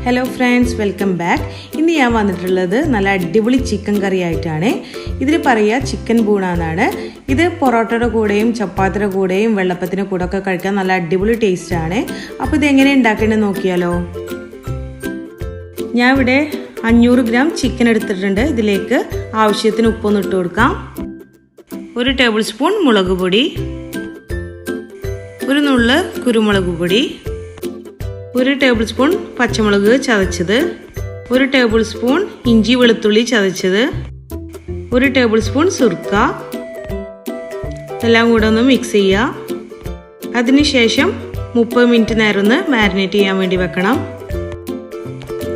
Hello friends, welcome back. ഇന്ന് ഞാൻ വന്നിട്ടുള്ളത് നല്ല അടിപൊളി ചിക്കൻ കറി ആയിട്ടാണ്. ഇതിന് പറയാ ചിക്കൻ ബൂണ എന്നാണ്. ഇത് പൊറോട്ടയുടെ കൂടെയും ചപ്പാത്തിയുടെ കൂടെയും വെള്ളപ്പത്തിന്റെ കൂടെ ഒക്കെ കഴിക്കാൻ നല്ല അടിപൊളി ടേസ്റ്റ് ആണ്. അപ്പോൾ ഇത് എങ്ങനെ ഉണ്ടാക്കേണ്ടത് നോക്കിയാലോ. ഞാൻ ഇവിടെ 500 ഗ്രാം ചിക്കൻ എടുത്തിട്ടുണ്ട്. ഇതിലേക്ക് ആവശ്യത്തിന് ഉപ്പൊന്ന് ഇട്ട് കൊടുക്കാം. 1 ടേബിൾ സ്പൂൺ മുളക് പൊടി, 1 നുള്ള് കുരുമുളക് പൊടി, 1 ടേബിൾ സ്പൂൺ പച്ചമുളക് ചതച്ചത്, 1 ടേബിൾ സ്പൂൺ ഇഞ്ചി വെളുത്തുള്ളി ചതച്ചത്, 1 ടേബിൾ സ്പൂൺ സുർക്ക. എല്ലാം കൂടെ ഒന്ന് മിക്സ് ചെയ്യുക. അതിനുശേഷം 30 മിനിറ്റ് നേരം ഒന്ന് മാരിനേറ്റ് ചെയ്യാൻ വേണ്ടി വെക്കണം.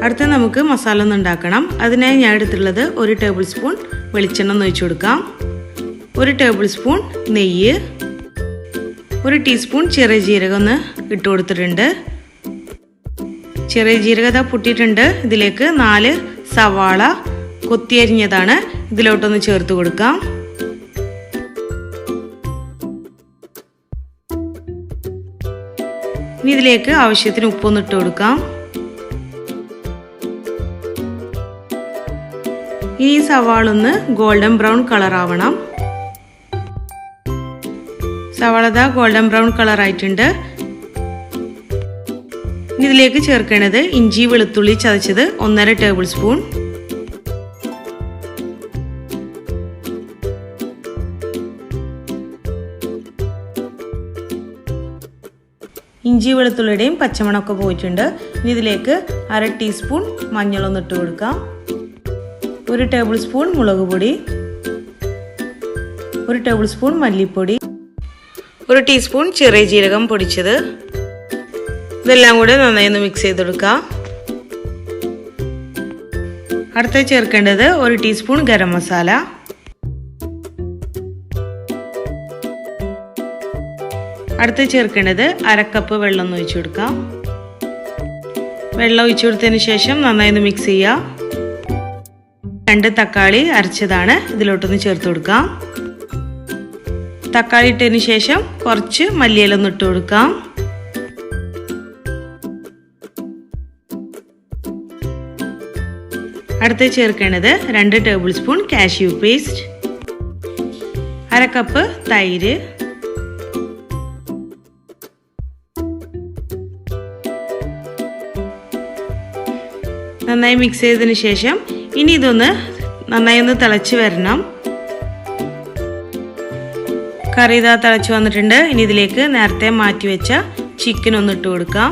അടുത്ത നമുക്ക് മസാല ഒന്ന് ഉണ്ടാക്കണം. അതിനായി ഞാൻ എടുത്തുള്ളത് 1 ടേബിൾ സ്പൂൺ വെളിച്ചെണ്ണ ഒന്ന് ഒഴിച്ചു കൊടുക്കാം, 1 ടേബിൾ സ്പൂൺ നെയ്യ്, 1 ടീസ്പൂൺ ചെറിയ ജീരകം ഒന്ന് ഇട്ട് കൊടുത്തിട്ടുണ്ട്. ചെറിയ ജീരകം പൊട്ടിയിട്ടുണ്ട്. ഇതിലേക്ക് 4 സവാള കൊത്തിയരിഞ്ഞതാണ് ഇതിലോട്ടൊന്ന് ചേർത്ത് കൊടുക്കാം. ഇനി ഇതിലേക്ക് ആവശ്യത്തിന് ഉപ്പൊന്ന് ഇട്ട് കൊടുക്കാം. ഈ സവാള ഒന്ന് ഗോൾഡൻ ബ്രൗൺ കളർ ആവണം. സവാള ഗോൾഡൻ ബ്രൗൺ കളർ ആയിട്ടുണ്ട്. ഇതിലേക്ക് ചേർക്കേണ്ടത് ഇഞ്ചി വെളുത്തുള്ളി ചതച്ചത് 1.5 ടേബിൾ സ്പൂൺ, ഇഞ്ചി വെളുത്തുള്ളിയുടെയും പച്ചമണമൊക്കെ പോയിട്ടുണ്ട്. ഇനി ഇതിലേക്ക് 1/2 ടീസ്പൂൺ മഞ്ഞളൊന്ന് ഇട്ട് കൊടുക്കാം, 1 ടേബിൾ സ്പൂൺ മുളക് പൊടി, 1 ടേബിൾ സ്പൂൺ മല്ലിപ്പൊടി, 1 ടീസ്പൂൺ ചെറിയ ജീരകം പൊടിച്ചത്. ഇതെല്ലാം കൂടെ നന്നായി ഒന്ന് മിക്സ് ചെയ്തെടുക്കുക. അടുത്ത ചേർക്കേണ്ടത് 1 ടീസ്പൂൺ ഗരം മസാല, അടുത്ത് ചേർക്കേണ്ടത് 1/2 കപ്പ് വെള്ളം ഒന്ന് ഒഴിച്ചു കൊടുക്കാം. വെള്ളം ഒഴിച്ചു കൊടുത്തതിന് ശേഷം നന്നായി ഒന്ന് മിക്സ് ചെയ്യുക. 2 തക്കാളി അരച്ചതാണ് ഇതിലോട്ടൊന്ന് ചേർത്ത് കൊടുക്കാം. തക്കാളി ഇട്ടതിന് ശേഷം കുറച്ച് മല്ലിയില ഒന്ന് ഇട്ട് കൊടുക്കാം. അടുത്ത് ചേർക്കേണ്ടത് 2 table spoon cashew paste, 1/2 cup തൈര്, നന്നായി മിക്സ് ചെയ്തതിന് ശേഷം ഇനി ഇതൊന്ന് നന്നായി ഒന്ന് തിളച്ച് വരണം. കറി ഇതാ തിളച്ച് വന്നിട്ടുണ്ട്. ഇനി ഇതിലേക്ക് നേരത്തെ മാറ്റി വെച്ച ചിക്കൻ ഒന്ന് ഇട്ട് കൊടുക്കാം.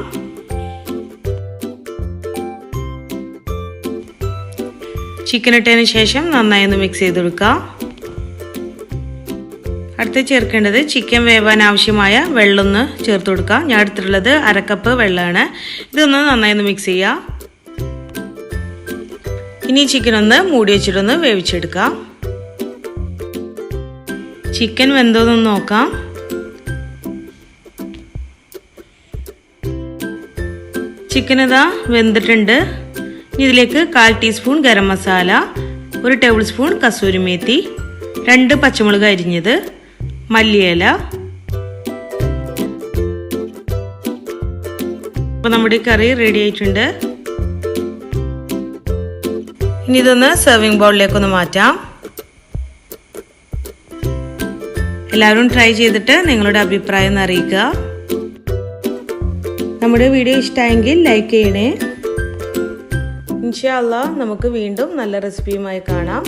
ചിക്കൻ ഇട്ടതിന് ശേഷം നന്നായി ഒന്ന് മിക്സ് ചെയ്ത് കൊടുക്കുക. അടുത്ത് ചേർക്കേണ്ടത് ചിക്കൻ വേവാൻ ആവശ്യമായ വെള്ളം ഒന്ന് ചേർത്ത് കൊടുക്കുക. ഞാൻ എടുത്തിട്ടുള്ളത് 1/2 കപ്പ് വെള്ളമാണ്. ഇതൊന്ന് നന്നായി ഒന്ന് മിക്സ് ചെയ്യുക. ഇനി ചിക്കൻ ഒന്ന് മൂടി വെച്ചിട്ടൊന്ന് വേവിച്ചെടുക്കാം. ചിക്കൻ വെന്തോന്നൊന്ന് നോക്കാം. ചിക്കൻ ഇതാ വെന്തിട്ടുണ്ട്. ഇതിലേക്ക് 1/4 teaspoon garam masala, 1 table spoon kasuri methi, 2 പച്ചമുളക് അരിഞ്ഞത്, മല്ലിയില. അപ്പോൾ നമ്മുടെ കറി റെഡി ആയിട്ടുണ്ട്. ഇനി ഇതൊന്ന് സെർവിങ് ബൗളിലേക്കൊന്ന് മാറ്റാം. എല്ലാവരും ട്രൈ ചെയ്തിട്ട് നിങ്ങളുടെ അഭിപ്രായം ഒന്ന് അറിയിക്കുക. നമ്മുടെ വീഡിയോ ഇഷ്ടമായെങ്കിൽ ലൈക്ക് ചെയ്യണേ. ഇൻഷാ അല്ലാഹ് നമുക്ക് വീണ്ടും നല്ല റെസിപ്പിയുമായി കാണാം.